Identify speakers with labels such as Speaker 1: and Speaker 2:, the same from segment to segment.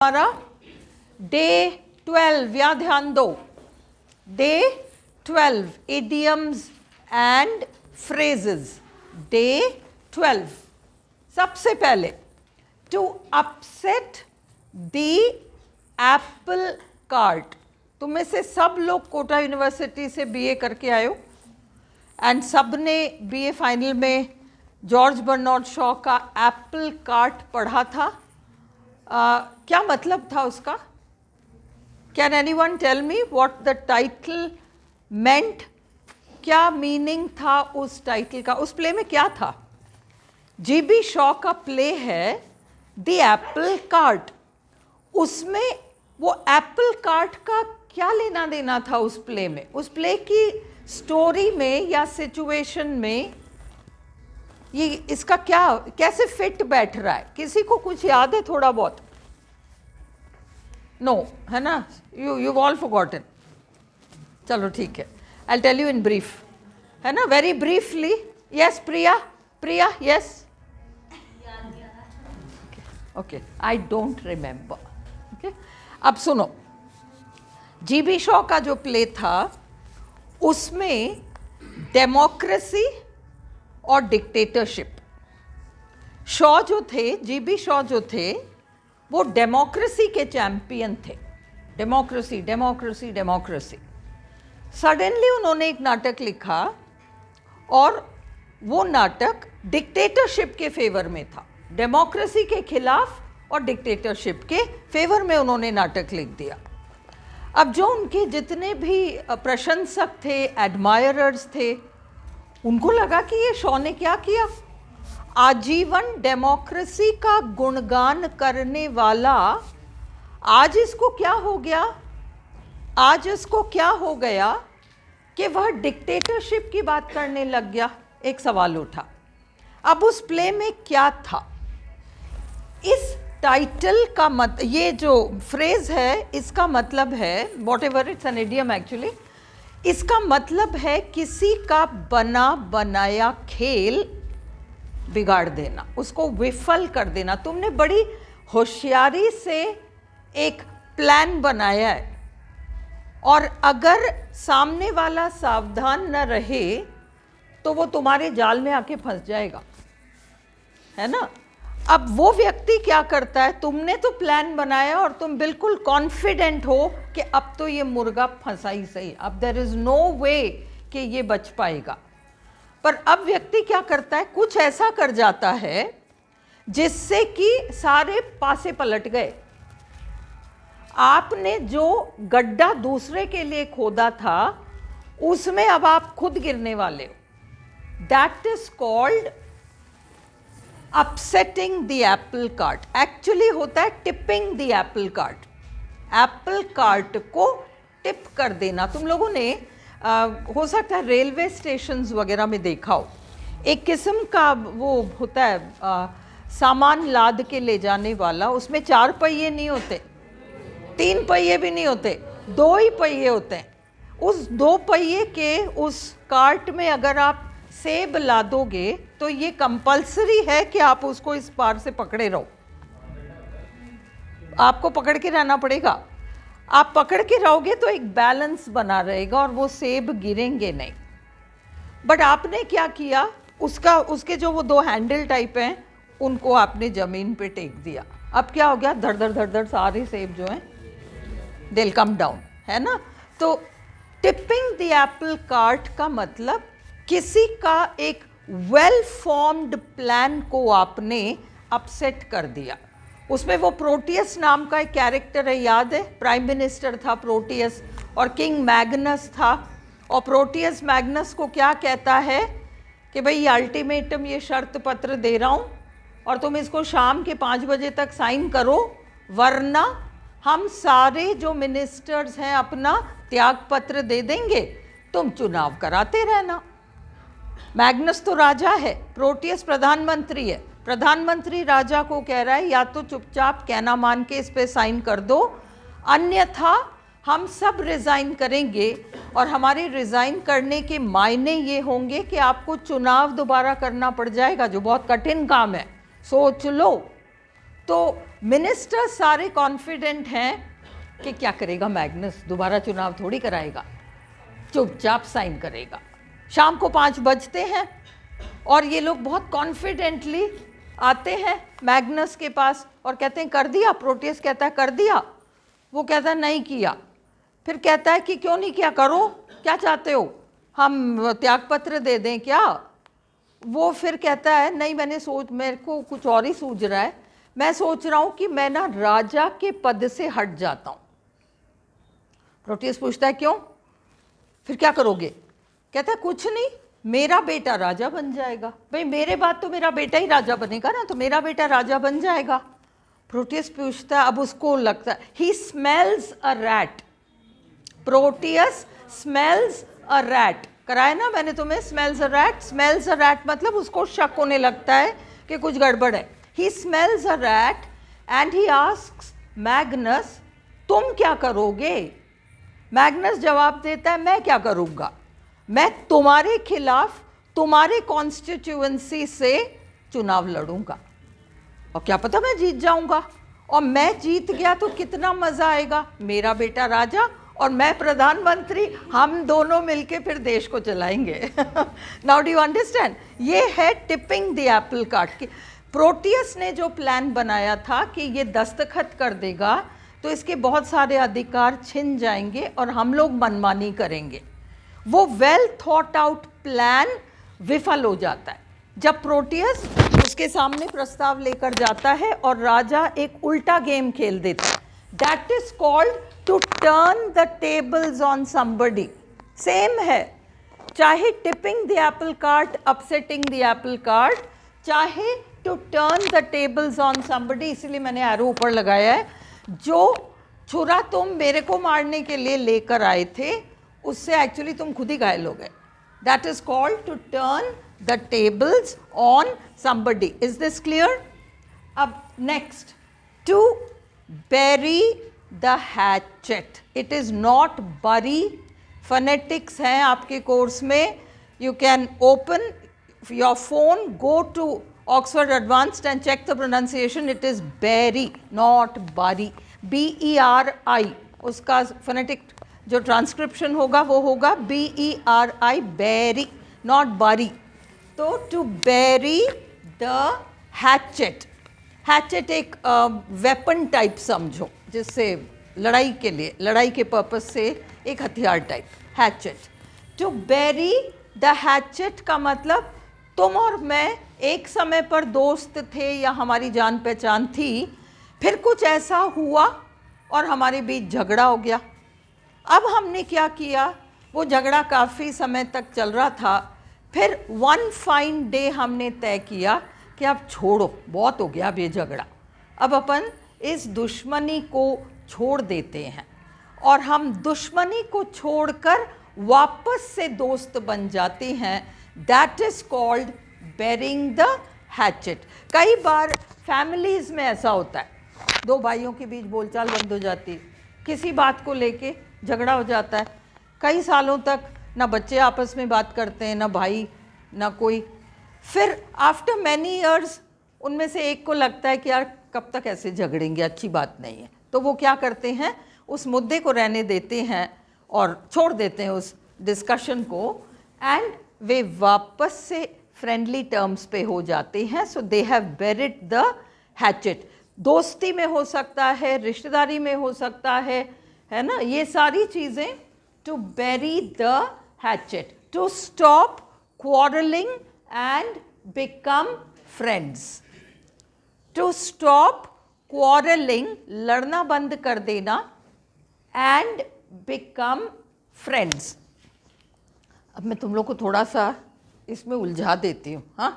Speaker 1: हमारा डे 12, या ध्यान दो, day 12 idioms and phrases. Day 12 सबसे पहले to upset the apple cart. तुम में से सब लोग कोटा यूनिवर्सिटी से बीए करके आए हो एंड सब ने बीए फाइनल में जॉर्ज बर्नार्ड शॉ का एप्पल कार्ट पढ़ा था। क्या मतलब था उसका? Can anyone tell me what the title meant? क्या मीनिंग था उस टाइटल का? उस प्ले में क्या था? जीबी शॉ का प्ले है द एप्पल कार्ट। उसमें वो एप्पल कार्ट का क्या लेना देना था उस प्ले में? उस प्ले की स्टोरी में या सिचुएशन में ये इसका क्या कैसे फिट बैठ रहा है? किसी को कुछ याद है थोड़ा बहुत? नो, है ना? You all forgotten. चलो ठीक है, I tell you in brief, है ना? Very briefly. Yes Priya, Priya yes. Okay, I don't remember. Okay, अब सुनो, जीबी शॉ का जो प्ले था उसमें डेमोक्रेसी और डिक्टेटरशिप। शॉ जो थे, जीबी शॉ जो थे, वो डेमोक्रेसी के चैंपियन थे। Democracy democracy democracy. सडनली उन्होंने एक नाटक लिखा और वो नाटक डिक्टेटरशिप के फेवर में था। डेमोक्रेसी के खिलाफ और डिक्टेटरशिप के फेवर में उन्होंने नाटक लिख दिया। अब जो उनके जितने भी प्रशंसक थे, एडमायरर्स थे, उनको लगा कि ये शॉ ने क्या किया? आजीवन डेमोक्रेसी का गुणगान करने वाला आज इसको क्या हो गया? आज इसको क्या हो गया कि वह डिक्टेटरशिप की बात करने लग गया? एक सवाल उठा। अब उस प्ले में क्या था? इस टाइटल का ये जो फ्रेज है, इसका मतलब है, what ever it's an idiom actually, इसका मतलब है किसी का बना बनाया खेल बिगाड़ देना, उसको विफल कर देना। तुमने बड़ी होशियारी से एक प्लान बनाया है और अगर सामने वाला सावधान न रहे तो वो तुम्हारे जाल में आके फंस जाएगा, है ना? अब वो व्यक्ति क्या करता है? तुमने तो प्लान बनाया और तुम बिल्कुल कॉन्फिडेंट हो कि अब तो ये मुर्गा फंसा ही सही, अब देयर इज नो वे कि ये बच पाएगा। पर अब व्यक्ति क्या करता है? कुछ ऐसा कर जाता है जिससे कि सारे पासे पलट गए। आपने जो गड्ढा दूसरे के लिए खोदा था उसमें अब आप खुद गिरने वाले हो। That is called upsetting the apple cart. Actually होता है tipping the apple cart. Apple cart को टिप कर देना। तुम लोगों ने हो सकता है रेलवे स्टेशंस वगैरह में देखा हो, एक किस्म का वो होता है सामान लाद के ले जाने वाला। उसमें 4 पहिए नहीं होते, 3 पहिए भी नहीं होते, 2 ही पहिए होते हैं। उस 2 पहिए के उस कार्ट में अगर आप सेब लादोगे तो ये कंपल्सरी है कि आप उसको इस पार से पकड़े रहो। आपको पकड़ के रहना पड़ेगा। आप पकड़ के रहोगे तो एक बैलेंस बना रहेगा और वो सेब गिरेंगे नहीं। बट आपने क्या किया? उसके जो वो 2 हैंडल टाइप हैं उनको आपने ज़मीन पे टेक दिया। अब क्या हो गया? धड़ धड़ धड़ धड़ सारे सेब जो हैं दे विल कम डाउन, है ना? तो टिपिंग द एप्पल कार्ट का मतलब किसी का एक वेल फॉर्म्ड प्लान को आपने अपसेट कर दिया। उसमें वो प्रोटियस नाम का एक कैरेक्टर है, याद है? प्राइम मिनिस्टर था प्रोटियस और किंग मैग्नस था। और प्रोटियस मैग्नस को क्या कहता है कि भाई अल्टीमेटम, ये शर्त पत्र दे रहा हूँ और तुम इसको शाम के 5 बजे तक साइन करो, वरना हम सारे जो मिनिस्टर्स हैं अपना त्याग पत्र दे देंगे, तुम चुनाव कराते रहना। मैग्नस तो राजा है, प्रोटियस प्रधानमंत्री है। प्रधानमंत्री राजा को कह रहा है या तो चुपचाप कहना मान के इस पे साइन कर दो, अन्यथा हम सब रिज़ाइन करेंगे और हमारे रिज़ाइन करने के मायने ये होंगे कि आपको चुनाव दोबारा करना पड़ जाएगा, जो बहुत कठिन काम है, सोच लो। तो मिनिस्टर सारे कॉन्फिडेंट हैं कि क्या करेगा मैग्नस, दोबारा चुनाव थोड़ी कराएगा, चुपचाप साइन करेगा। शाम को 5 बजते हैं और ये लोग बहुत कॉन्फिडेंटली आते हैं मैग्नस के पास और कहते हैं कर दिया। प्रोटियस कहता है कर दिया, वो कहता है नहीं किया। फिर कहता है कि क्यों नहीं किया, करो, क्या चाहते हो, हम त्यागपत्र दे दें क्या? वो फिर कहता है नहीं, मेरे को कुछ और ही सूझ रहा है, मैं सोच रहा हूँ कि मैं ना राजा के पद से हट जाता हूँ। प्रोटियस पूछता है क्यों, फिर क्या करोगे? कहता है कुछ नहीं, मेरा बेटा राजा बन जाएगा। भाई मेरे बाद तो मेरा बेटा ही राजा बनेगा ना, तो मेरा बेटा राजा बन जाएगा। प्रोटियस पूछता है, अब उसको लगता है he smells a rat. Proteus smells a rat, कराया ना मैंने तुम्हें, smells a rat. Smells a rat मतलब उसको शक होने लगता है कि कुछ गड़बड़ है। He smells a rat and he asks Magnus तुम क्या करोगे? मैग्नस जवाब देता है मैं क्या करूँगा, मैं तुम्हारे खिलाफ तुम्हारे कॉन्स्टिट्यूएंसी से चुनाव लड़ूंगा और क्या पता मैं जीत जाऊंगा, और मैं जीत गया तो कितना मज़ा आएगा, मेरा बेटा राजा और मैं प्रधानमंत्री, हम दोनों मिलके फिर देश को चलाएंगे। Now do you understand? ये है टिपिंग द एप्पल कार्ट की। प्रोटियस ने जो प्लान बनाया था कि ये दस्तखत कर देगा तो इसके बहुत सारे अधिकार छिन जाएंगे और हम लोग मनमानी करेंगे, वो वेल थॉट आउट प्लान विफल हो जाता है जब प्रोटियस उसके सामने प्रस्ताव लेकर जाता है और राजा एक उल्टा गेम खेल देता है। That is called to turn the tables on somebody. Same है, चाहे tipping the apple cart, upsetting the apple cart, चाहे to turn the tables on somebody. इसलिए मैंने एरो ऊपर लगाया है, जो छुरा तुम मेरे को मारने के लिए लेकर आए थे उससे एक्चुअली तुम खुद ही घायल हो गए। That is called to turn the tables on somebody. Is this clear? अब next, to bury the hatchet. It is not bury. Phonetics है आपके कोर्स में, you can open your phone, go to Oxford Advanced and check the pronunciation. It is bury, not bury. B-E-R-I, उसका phonetic जो transcription होगा वो होगा B-E-R-I, bury, not bury. तो to bury the hatchet. Hatchet एक weapon type समझो, जिससे लड़ाई के लिए, लड़ाई के पर्पस से एक हथियार type, hatchet. To bury the hatchet का मतलब तुम और मैं एक समय पर दोस्त थे या हमारी जान पहचान थी, फिर कुछ ऐसा हुआ और हमारे बीच झगड़ा हो गया। अब हमने क्या किया, वो झगड़ा काफ़ी समय तक चल रहा था, फिर वन फाइन डे हमने तय किया कि अब छोड़ो, बहुत हो गया अब ये झगड़ा, अब अपन इस दुश्मनी को छोड़ देते हैं, और हम दुश्मनी को छोड़कर वापस से दोस्त बन जाते हैं। That is called burying the hatchet. कई बार फैमिलीज़ में ऐसा होता है, दो भाइयों के बीच बोलचाल बंद हो जाती है, किसी बात को लेके झगड़ा हो जाता है, कई सालों तक ना बच्चे आपस में बात करते हैं, ना भाई, ना कोई। फिर आफ्टर मैनी ईयर्स उनमें से एक को लगता है कि यार कब तक ऐसे झगड़ेंगे, अच्छी बात नहीं है, तो वो क्या करते हैं, उस मुद्दे को रहने देते हैं और छोड़ देते हैं उस डिस्कशन को, एंड वे वापस से फ्रेंडली टर्म्स पे हो जाते हैं। So they have buried the hatchet. दोस्ती में हो सकता है, रिश्तेदारी में हो सकता है ना, ये सारी चीज़ें। To bury the hatchet, to stop quarreling and become friends. To stop quarreling, लड़ना बंद कर देना, and become friends. अब मैं तुम लोग को थोड़ा सा इसमें उलझा देती हूँ, हाँ।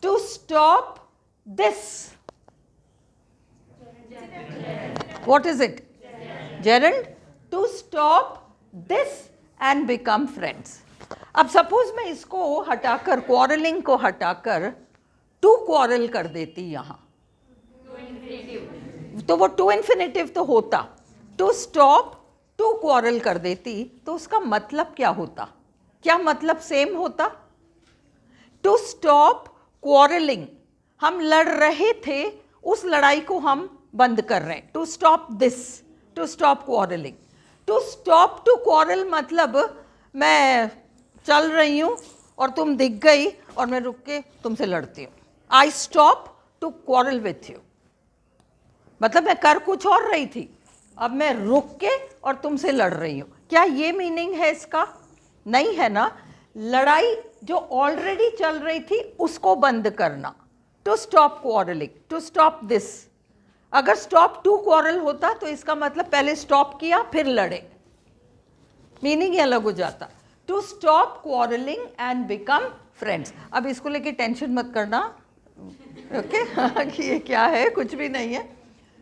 Speaker 1: To stop this. What is it? Gerund. To stop this and become friends. अब सपोज मैं इसको हटाकर, क्वारलिंग को हटाकर टू क्वारल कर देती यहाँ, तो वो टू इन्फिनेटिव तो होता। टू स्टॉप टू क्वारल कर देती तो उसका मतलब क्या होता, क्या मतलब सेम होता? टू स्टॉप क्वारलिंग, हम लड़ रहे थे, उस लड़ाई को हम बंद कर रहे हैं। To stop this, to stop quarreling. To stop to quarrel मतलब मैं चल रही हूँ और तुम दिख गई और मैं रुक के तुमसे लड़ती हूँ। I stop to quarrel with you, मतलब मैं कर कुछ और रही थी, अब मैं रुक के और तुमसे लड़ रही हूँ। क्या ये मीनिंग है इसका? नहीं है ना। लड़ाई जो ऑलरेडी चल रही थी उसको बंद करना, to stop quarreling, to stop this. अगर स्टॉप टू क्वारल होता तो इसका मतलब पहले स्टॉप किया फिर लड़े, मीनिंग ही अलग हो जाता। To stop quarreling and become friends. अब इसको लेके टेंशन मत करना, ओके कि ये क्या है, कुछ भी नहीं है।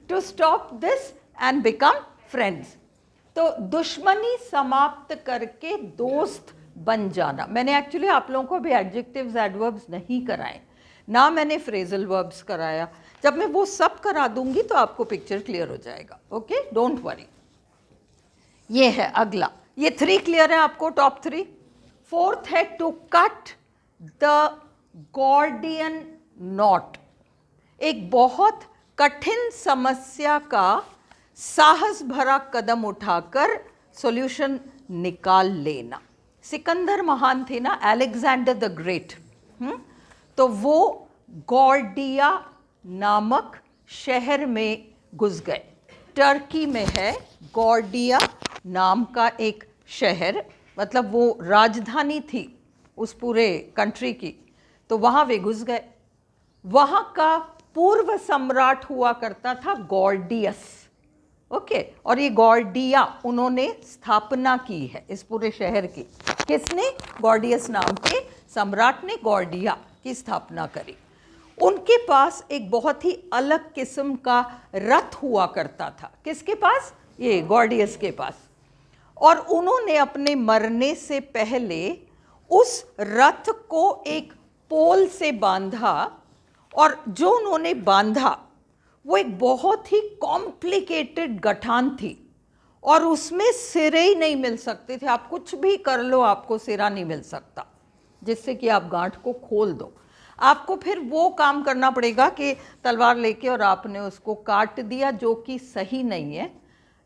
Speaker 1: To stop this and become friends, तो दुश्मनी समाप्त करके दोस्त बन जाना। मैंने एक्चुअली आप लोगों को भी एडजेक्टिव्स एडवर्ब्स नहीं कराए ना, मैंने फ्रेजल वर्ब्स कराया। जब मैं वो सब करा दूंगी तो आपको पिक्चर क्लियर हो जाएगा, ओके, डोंट वरी। ये है अगला, ये 3 क्लियर है आपको, टॉप 3। फोर्थ है to cut the Gordian knot, एक बहुत कठिन समस्या का साहस भरा कदम उठाकर सॉल्यूशन निकाल लेना। सिकंदर महान थे ना, अलेक्जेंडर द ग्रेट, तो वो गॉर्डिया नामक शहर में घुस गए। टर्की में है गॉर्डिया नाम का एक शहर, मतलब वो राजधानी थी उस पूरे कंट्री की, तो वहाँ वे घुस गए। वहाँ का पूर्व सम्राट हुआ करता था गॉर्डियस, ओके, और ये गॉर्डिया उन्होंने स्थापना की है इस पूरे शहर की। किसने? गॉर्डियस नाम के सम्राट ने गॉर्डिया की स्थापना करी। उनके पास एक बहुत ही अलग किस्म का रथ हुआ करता था। किसके पास? ये गॉर्डियस के पास। और उन्होंने अपने मरने से पहले उस रथ को एक पोल से बांधा, और जो उन्होंने बांधा वो एक बहुत ही कॉम्प्लिकेटेड गठान थी, और उसमें सिरे ही नहीं मिल सकते थे। आप कुछ भी कर लो आपको सिरा नहीं मिल सकता जिससे कि आप गांठ को खोल दो। आपको फिर वो काम करना पड़ेगा कि तलवार लेके और आपने उसको काट दिया, जो कि सही नहीं है,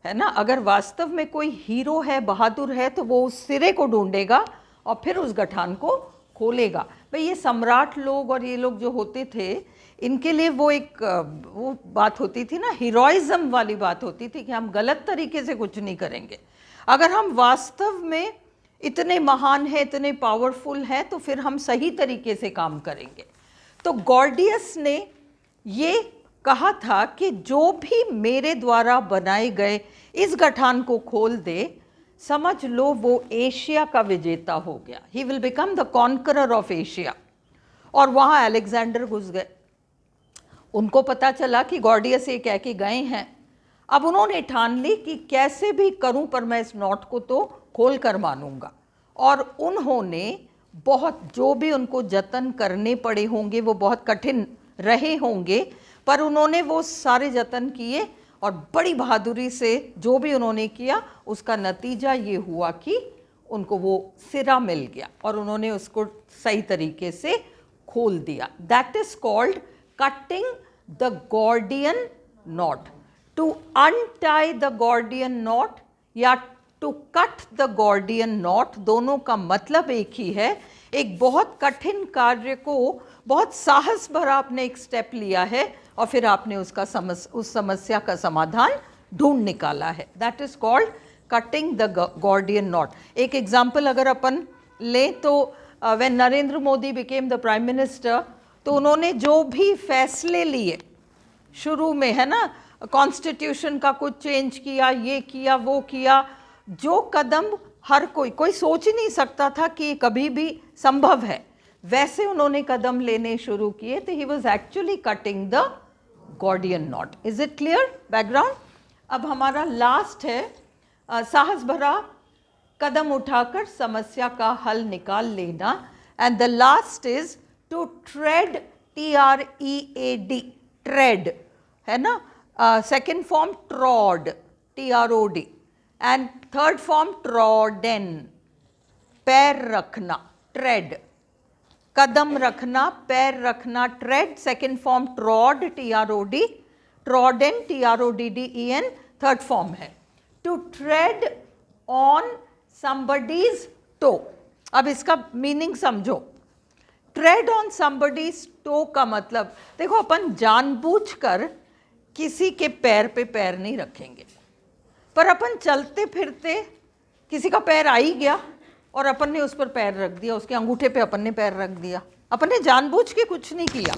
Speaker 1: है ना। अगर वास्तव में कोई हीरो है, बहादुर है, तो वो उस सिरे को ढूंढेगा और फिर उस गठान को खोलेगा। भाई ये सम्राट लोग और ये लोग जो होते थे, इनके लिए वो एक वो बात होती थी ना, हीरोइज्म वाली बात होती थी कि हम गलत तरीके से कुछ नहीं करेंगे। अगर हम वास्तव में इतने महान हैं, इतने पावरफुल हैं, तो फिर हम सही तरीके से काम करेंगे। तो गॉर्डियस ने ये कहा था कि जो भी मेरे द्वारा बनाए गए इस गठान को खोल दे, समझ लो वो एशिया का विजेता हो गया। He will become the conqueror of Asia. और वहाँ अलेक्जेंडर घुस गए। उनको पता चला कि गॉर्डियस ये कह के गए हैं। अब उन्होंने ठान ली कि कैसे भी करूं पर मैं इस नॉट को तो खोल कर मानूंगा। और उन्होंने बहुत, जो भी उनको जतन करने पड़े होंगे वो बहुत कठिन रहे होंगे, पर उन्होंने वो सारे जतन किए और बड़ी बहादुरी से जो भी उन्होंने किया उसका नतीजा ये हुआ कि उनको वो सिरा मिल गया और उन्होंने उसको सही तरीके से खोल दिया। That is called cutting the Gordian knot. To untie the Gordian knot या to cut the Gordian knot, दोनों का मतलब एक ही है। एक बहुत कठिन कार्य को बहुत साहस भरा आपने एक स्टेप लिया है और फिर आपने उसका उस समस्या का समाधान ढूंढ निकाला है। That is called cutting the Gordian knot. एक एग्जाम्पल अगर अपन लें तो when Narendra Modi became the Prime Minister, तो उन्होंने जो भी फैसले लिए शुरू में, है ना, कॉन्स्टिट्यूशन का कुछ चेंज किया, ये किया, वो किया, जो कदम हर कोई सोच ही नहीं सकता था कि कभी भी संभव है, वैसे उन्होंने कदम लेने शुरू किए। तो he was actually cutting the Gordian not. Is it clear background? अब हमारा लास्ट है साहस भरा कदम उठाकर समस्या का हल निकाल लेना। And the last is to tread, TREAD, tread, है ना। Second form trod, TROD, and third form trodden, पैर रखना, ट्रेड। कदम रखना, पैर रखना, tread, second form trod, TROD, trodden, TRODDEN, third form है to tread on somebody's toe। अब इसका मीनिंग समझो। ट्रेड ऑन somebody's toe का मतलब, देखो अपन जानबूझकर किसी के पैर पे पैर नहीं रखेंगे, पर अपन चलते फिरते किसी का पैर आ ही गया और अपन ने उस पर पैर रख दिया, उसके अंगूठे पे अपन ने पैर रख दिया, अपन ने जानबूझ के कुछ नहीं किया,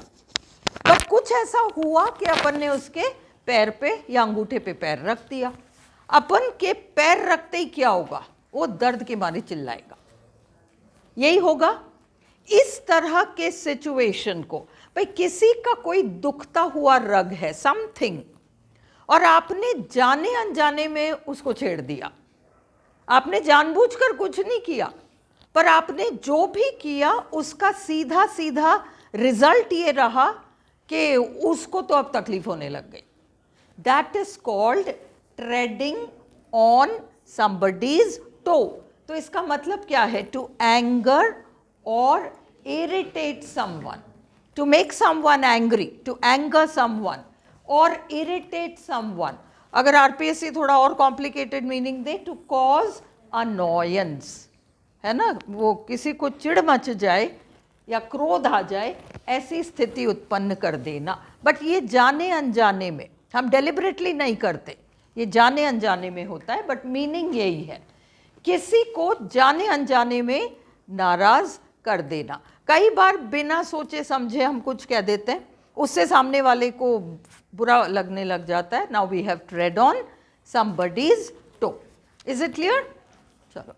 Speaker 1: पर कुछ ऐसा हुआ कि अपन ने उसके पैर पे या अंगूठे पे पैर रख दिया। अपन के पैर रखते ही क्या होगा, वो दर्द के मारे चिल्लाएगा, यही होगा। इस तरह के सिचुएशन को, भाई किसी का कोई दुखता हुआ रग है, समथिंग, और आपने जाने अनजाने में उसको छेड़ दिया, आपने जानबूझकर कुछ नहीं किया, पर आपने जो भी किया उसका सीधा सीधा रिजल्ट ये रहा कि उसको तो अब तकलीफ होने लग गई। That is called treading on somebody's toe। तो इसका मतलब क्या है, टू एंगर और irritate someone, to make someone angry, to anger someone और इरिटेट समवन। अगर RPSC थोड़ा और कॉम्प्लिकेटेड मीनिंग दे, टू कॉज अनॉयंस, है ना, वो किसी को चिढ़ मच जाए या क्रोध आ जाए, ऐसी स्थिति उत्पन्न कर देना। बट ये जाने अनजाने में, हम डेलिबरेटली नहीं करते, ये जाने अनजाने में होता है, बट मीनिंग यही है, किसी को जाने अनजाने में नाराज कर देना। कई बार बिना सोचे समझे हम कुछ कह देते हैं, उससे सामने वाले को बुरा लगने लग जाता है। Now we have tread on somebody's toe। Is it clear? चलो